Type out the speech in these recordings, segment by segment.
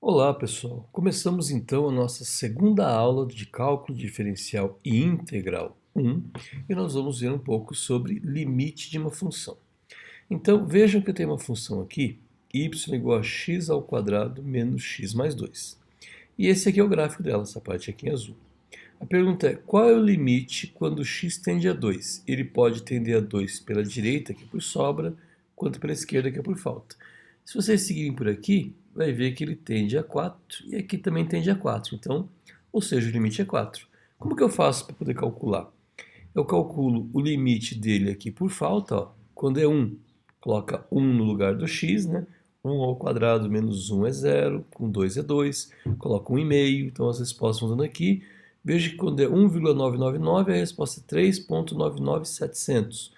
Olá, pessoal. Começamos então a nossa segunda aula de cálculo diferencial e integral 1 e nós vamos ver um pouco sobre limite de uma função. Então, vejam que eu tenho uma função aqui, y igual a x ao quadrado menos x mais 2. E esse aqui é o gráfico dela, essa parte aqui em azul. A pergunta é, qual é o limite quando x tende a 2? Ele pode tender a 2 pela direita, que é por sobra, quanto pela esquerda, que é por falta. Se vocês seguirem por aqui, vai ver que ele tende a 4 e aqui também tende a 4. Então, ou seja, o limite é 4. Como que eu faço para poder calcular? Eu calculo o limite dele aqui por falta, ó, quando é 1, coloca 1 no lugar do x, né? 1 ao quadrado menos 1 é 0, com 2 é 2, coloca 1,5, então as respostas vão dando aqui. Veja que quando é 1,999, a resposta é 3,99700.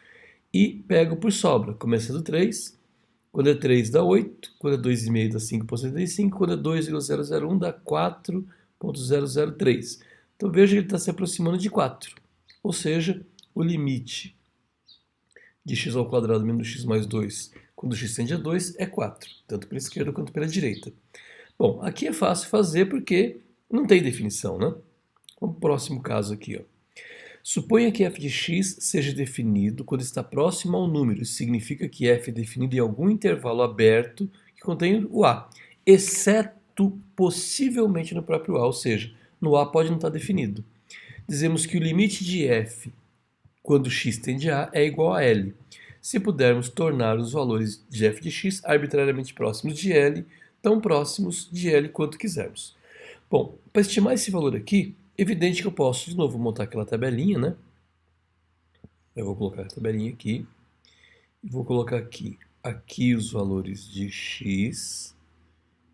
E pego por sobra, começando 3, quando é 3 dá 8, quando é 2,5 dá 5,75, quando é 2,001 dá 4,003. Então veja que ele está se aproximando de 4. Ou seja, o limite de x ao quadrado menos x mais 2, quando x tende a 2, é 4, tanto pela esquerda quanto pela direita. Bom, aqui é fácil fazer porque não tem definição, né? Vamos para o próximo caso aqui, ó. Suponha que f de x seja definido quando está próximo ao número. Isso significa que f é definido em algum intervalo aberto que contém o a, exceto possivelmente no próprio a, ou seja, no a pode não estar definido. Dizemos que o limite de f quando x tende a é igual a L. Se pudermos tornar os valores de f de x arbitrariamente próximos de L, tão próximos de L quanto quisermos. Bom, para estimar esse valor aqui, evidente que eu posso de novo montar aquela tabelinha, né? Eu vou colocar a tabelinha aqui e vou colocar aqui os valores de x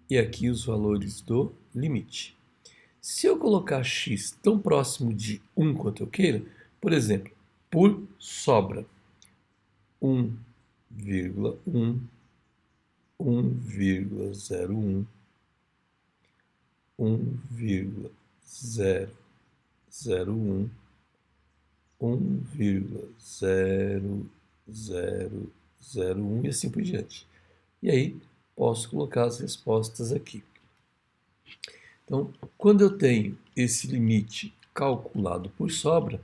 e aqui os valores do limite. Se eu colocar x tão próximo de 1 quanto eu queira, por exemplo, por sobra 1,1, 1,01, 1,001, 1,0001 e assim por diante. E aí posso colocar as respostas aqui. Então, quando eu tenho esse limite calculado por sobra,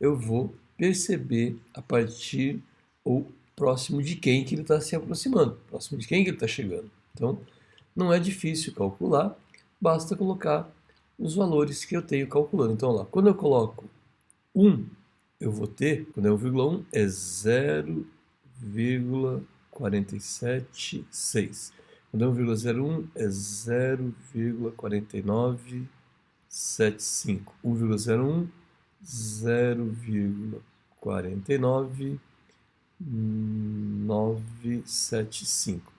eu vou perceber a partir ou próximo de quem que ele está se aproximando, próximo de quem que ele está chegando. Então, não é difícil calcular, basta colocar os valores que eu tenho calculando. Então, lá, quando eu coloco 1, eu vou ter, quando é 1,1, é 0,476. Quando é 1,01, é 0,4975. 1,01, 0,49975.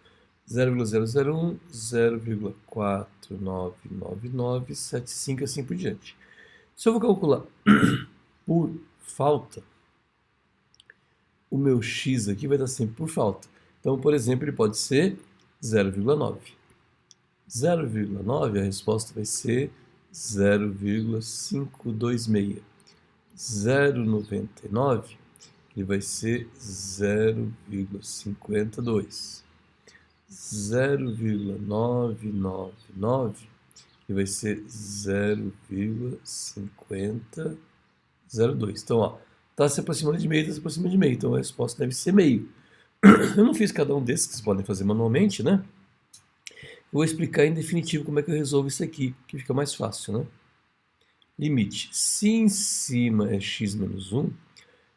0,001, 0,499975, assim por diante. Se eu vou calcular por falta, o meu x aqui vai dar sempre por falta. Então, por exemplo, ele pode ser 0,9. 0,9, a resposta vai ser 0,526. 0,99, ele vai ser 0,52. 0,999, ele vai ser 0,5002. Então, ó, está se aproximando de meio, está se aproximando de meio. Então, a resposta deve ser meio. Eu não fiz cada um desses, que vocês podem fazer manualmente, né? Eu vou explicar em definitivo como é que eu resolvo isso aqui, que fica mais fácil, né? Limite. Se em cima é x menos 1,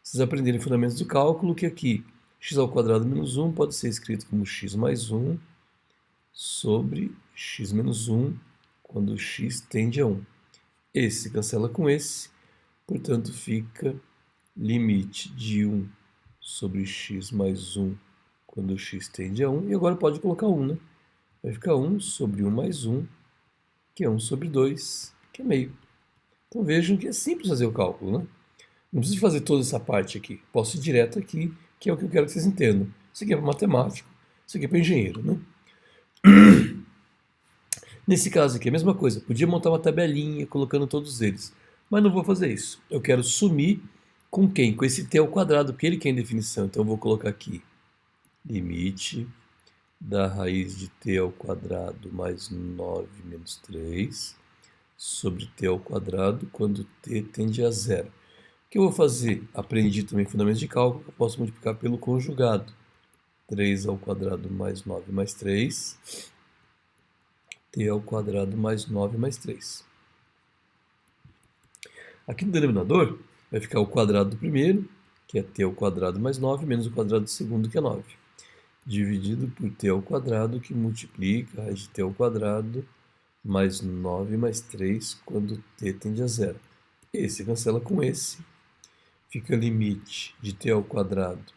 vocês aprenderem fundamentos do cálculo, que aqui x ao quadrado menos 1 pode ser escrito como x mais 1 sobre x menos 1, quando x tende a 1. Esse cancela com esse, portanto fica limite de 1 sobre x mais 1, quando x tende a 1. E agora pode colocar 1, né? Vai ficar 1 sobre 1 mais 1, que é 1 sobre 2, que é meio. Então vejam que é simples fazer o cálculo, né? Não preciso fazer toda essa parte aqui. Posso ir direto aqui, que é o que eu quero que vocês entendam. Isso aqui é para matemático, isso aqui é para engenheiro, né? Nesse caso aqui, a mesma coisa. Podia montar uma tabelinha colocando todos eles. Mas não vou fazer isso. Eu quero sumir com quem? Com esse t ao quadrado, porque ele que é em definição. Então eu vou colocar aqui limite da raiz de t ao quadrado mais 9 menos 3 sobre t ao quadrado quando t tende a zero. O que eu vou fazer? Aprendi também fundamentos de cálculo, eu posso multiplicar pelo conjugado. 3 ao quadrado mais 9 mais 3, t ao quadrado mais 9 mais 3. Aqui no denominador vai ficar o quadrado do primeiro, que é t ao quadrado mais 9, menos o quadrado do segundo, que é 9. Dividido por t ao quadrado, que multiplica a raiz de t ao quadrado mais 9 mais 3, quando t tende a zero. Esse cancela com esse. Fica limite de t ao quadrado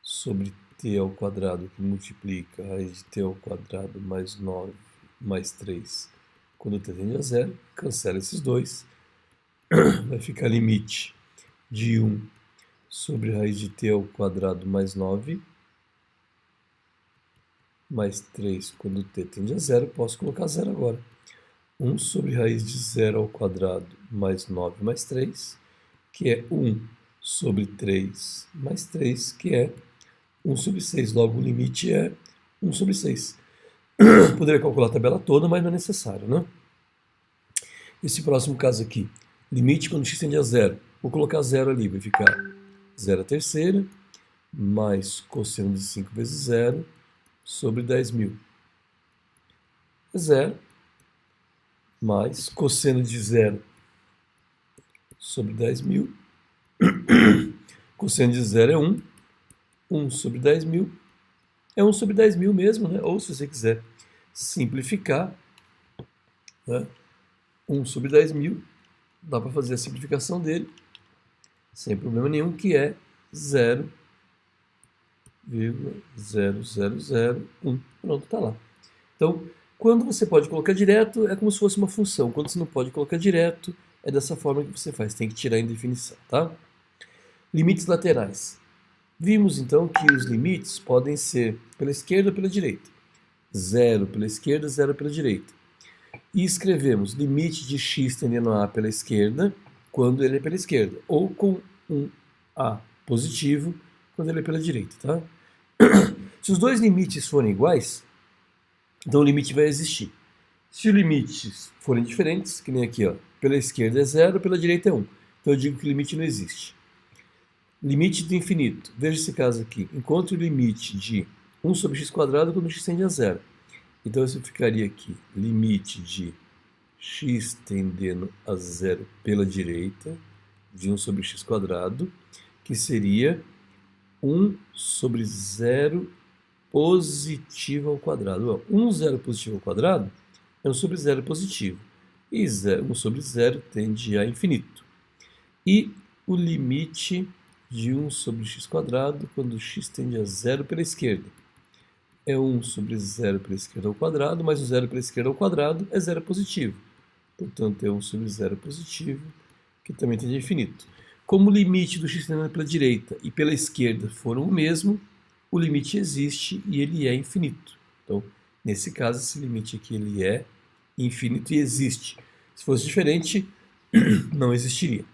sobre t ao quadrado, que multiplica a raiz de t ao quadrado mais 9 mais 3, quando t tende a zero. Cancela esses dois. Vai ficar limite de 1 sobre raiz de t ao quadrado mais 9 mais 3 quando t tende a zero. Posso colocar zero agora. 1 sobre raiz de 0 ao quadrado mais 9 mais 3, que é 1 sobre 3 mais 3, que é 1 sobre 6. Logo, o limite é 1 sobre 6. Poderia calcular a tabela toda, mas não é necessário, né? Esse próximo caso aqui, limite quando x tende a zero. Vou colocar zero ali, vai ficar 0 a terceira mais cosseno de 5 vezes 0 sobre 10.000. É 0 mais cosseno de 0 sobre 10.000. Cosseno de 0 é 1. 1 sobre 10.000 é 1 sobre 10.000 mesmo, né? Ou se você quiser simplificar, né? 1 sobre 10.000, dá para fazer a simplificação dele, sem problema nenhum, que é 0,0001. Pronto, está lá. Então, quando você pode colocar direto, é como se fosse uma função. Quando você não pode colocar direto, é dessa forma que você faz. Tem que tirar a indefinição, tá? Limites laterais. Vimos, então, que os limites podem ser pela esquerda ou pela direita. 0 pela esquerda, 0 pela direita. E escrevemos limite de x tendendo a pela esquerda, quando ele é pela esquerda. Ou com um a positivo, quando ele é pela direita, tá? Se os dois limites forem iguais, então o limite vai existir. Se os limites forem diferentes, que nem aqui, ó, pela esquerda é 0, pela direita é 1. Então eu digo que o limite não existe. Limite do infinito. Veja esse caso aqui. Encontre o limite de 1 sobre x quadrado quando x tende a 0. Então isso ficaria aqui. Limite de x tendendo a 0 pela direita de 1 sobre x quadrado, que seria 1 sobre 0 positivo ao quadrado. 1 0 positivo ao quadrado é 1 sobre 0 positivo. E 1 sobre 0 tende a infinito. E o limite de 1 sobre x quadrado quando x tende a 0 pela esquerda é 1 sobre 0 pela esquerda ao quadrado, mais o 0 pela esquerda ao quadrado é 0 positivo. Portanto, é 1 sobre 0 positivo, que também tende a infinito. Como o limite do x tendendo pela direita e pela esquerda foram o mesmo, o limite existe e ele é infinito. Então, nesse caso, esse limite aqui ele é infinito e existe. Se fosse diferente, não existiria.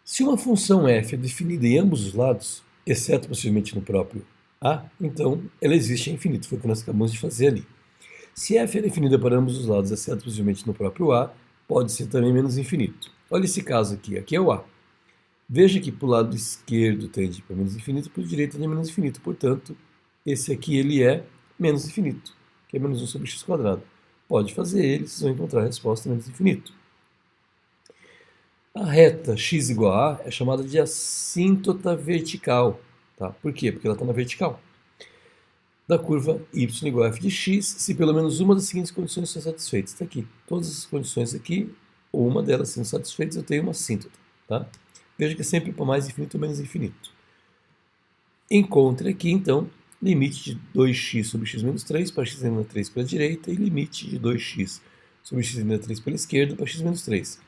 Se uma função f é definida em ambos os lados, exceto possivelmente no próprio a, então ela existe, é infinito. Foi o que nós acabamos de fazer ali. Se f é definida para ambos os lados, exceto possivelmente no próprio a, pode ser também menos infinito. Olha esse caso aqui. Aqui é o a. Veja que para o lado esquerdo tende para menos infinito, para o direito tende a menos infinito. Portanto, esse aqui ele é menos infinito, que é menos 1 sobre x quadrado. Pode fazer ele, vocês vão encontrar a resposta menos infinito. A reta x igual a A é chamada de assíntota vertical. Tá? Por quê? Porque ela está na vertical. Da curva y igual a f de x, se pelo menos uma das seguintes condições for satisfeitas. Está aqui. Todas as condições aqui, ou uma delas sendo satisfeitas, eu tenho uma assíntota. Tá? Veja que é sempre para mais infinito ou menos infinito. Encontre aqui, então, limite de 2x sobre x menos 3 para x menos 3 pela direita e limite de 2x sobre x menos 3 pela esquerda para x menos 3.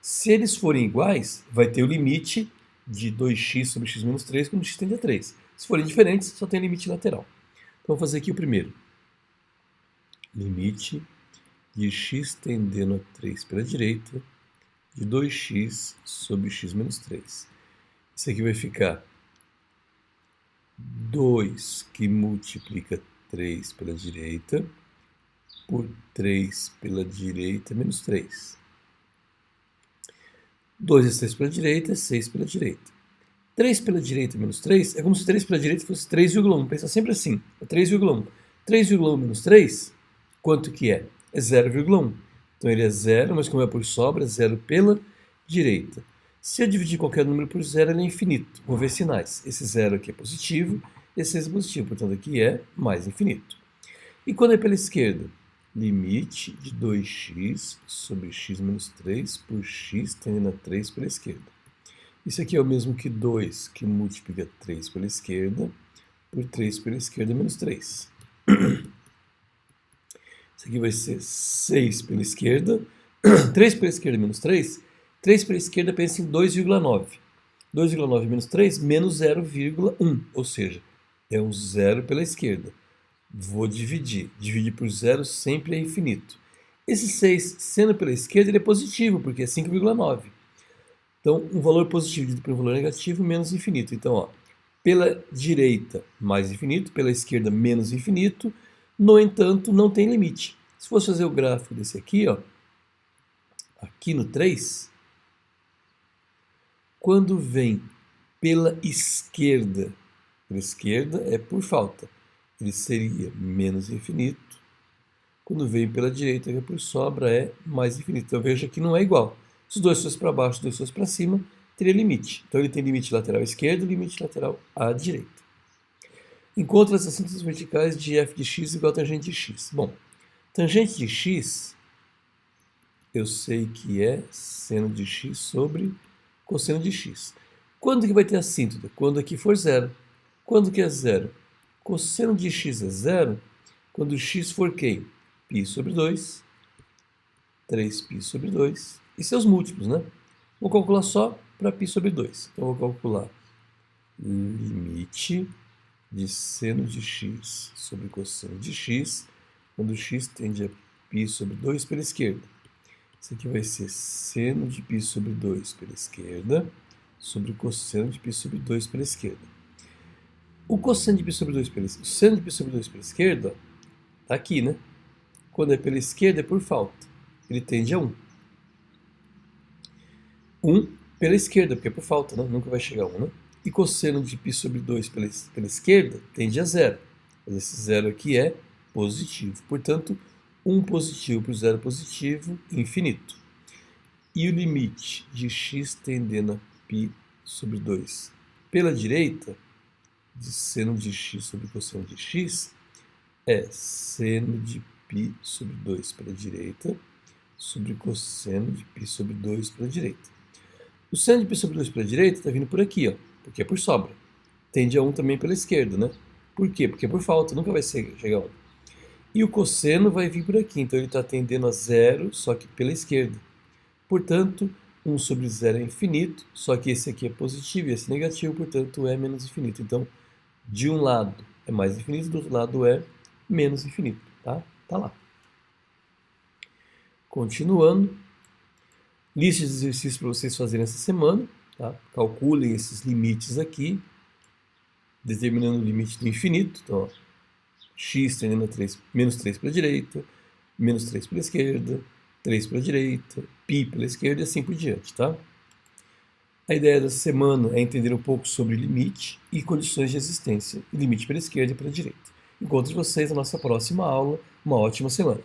Se eles forem iguais, vai ter o limite de 2x sobre x menos 3 quando x tende a 3. Se forem diferentes, só tem limite lateral. Então, vou fazer aqui o primeiro. Limite de x tendendo a 3 pela direita de 2x sobre x menos 3. Isso aqui vai ficar 2 que multiplica 3 pela direita, por 3 pela direita, menos 3. 2 vezes 3 pela direita é 6 pela direita. 3 pela direita menos 3 é como se 3 pela direita fosse 3,1. Pensa sempre assim, é 3,1. 3,1 menos 3, quanto que é? É 0,1. Então ele é 0, mas como é por sobra, é 0 pela direita. Se eu dividir qualquer número por 0, ele é infinito. Vou ver sinais. Esse 0 aqui é positivo, esse 6 é positivo, portanto aqui é mais infinito. E quando é pela esquerda? Limite de 2x sobre x menos 3 por x tendendo a 3 pela esquerda. Isso aqui é o mesmo que 2 que multiplica 3 pela esquerda por 3 pela esquerda menos 3. Isso aqui vai ser 6 pela esquerda, 3 pela esquerda menos 3. 3 pela esquerda, pensa em 2,9. 2,9 menos 3, menos 0,1, ou seja, é um zero pela esquerda. Vou dividir. Dividir por zero sempre é infinito. Esse 6, sendo pela esquerda, ele é positivo, porque é 5,9. Então, um valor positivo dividido por um valor negativo, menos infinito. Então, ó, pela direita, mais infinito, pela esquerda, menos infinito. No entanto, não tem limite. Se fosse fazer o gráfico desse aqui, ó, aqui no 3, quando vem pela esquerda é por falta. Ele seria menos infinito. Quando vem pela direita, que é por sobra, é mais infinito. Então veja que não é igual. Se os dois fossem para baixo, os dois fossem para cima, teria limite. Então ele tem limite lateral à esquerda e limite lateral à direita. Encontre as assíntoses verticais de f de x igual a tangente de x. Bom, tangente de x, eu sei que é seno de x sobre cosseno de x. Quando que vai ter assíntota? Quando aqui for zero. Quando que é zero? Cosseno de x é zero quando x for quem? Π sobre 2, 3π sobre 2, e seus múltiplos, né? Vou calcular só para π sobre 2. Então, vou calcular limite de seno de x sobre cosseno de x, quando x tende a π sobre 2 pela esquerda. Isso aqui vai ser seno de π sobre 2 pela esquerda, sobre cosseno de π sobre 2 pela esquerda. O cosseno de π sobre 2 pela esquerda, o seno de π sobre 2 pela esquerda, está aqui, né? Quando é pela esquerda é por falta. Ele tende a 1. 1 pela esquerda, porque é por falta, né? Nunca vai chegar a 1, né? E cosseno de π sobre 2 pela esquerda tende a 0. Mas esse 0 aqui é positivo. Portanto, 1 positivo por 0 positivo, infinito. E o limite de x tendendo a π sobre 2 pela direita, de seno de x sobre cosseno de x, é seno de π sobre 2 pela direita sobre cosseno de π sobre 2 pela direita. O seno de π sobre 2 pela direita está vindo por aqui, ó, porque é por sobra. Tende a 1 também pela esquerda, né? Por quê? Porque é por falta, nunca vai chegar a 1. E o cosseno vai vir por aqui, então ele está tendendo a 0, só que pela esquerda. Portanto, 1 sobre 0 é infinito, só que esse aqui é positivo e esse é negativo, portanto é menos infinito. Então, de um lado é mais infinito, do outro lado é menos infinito, tá? Tá lá. Continuando, lista de exercícios para vocês fazerem essa semana, tá? Calculem esses limites aqui, determinando o limite do infinito. Então, ó, x tendendo a 3, menos 3 pela direita, menos 3 pela esquerda, 3 pela direita, π pela esquerda e assim por diante, tá? A ideia dessa semana é entender um pouco sobre limite e condições de existência, limite pela esquerda e pela direita. Encontro vocês na nossa próxima aula. Uma ótima semana.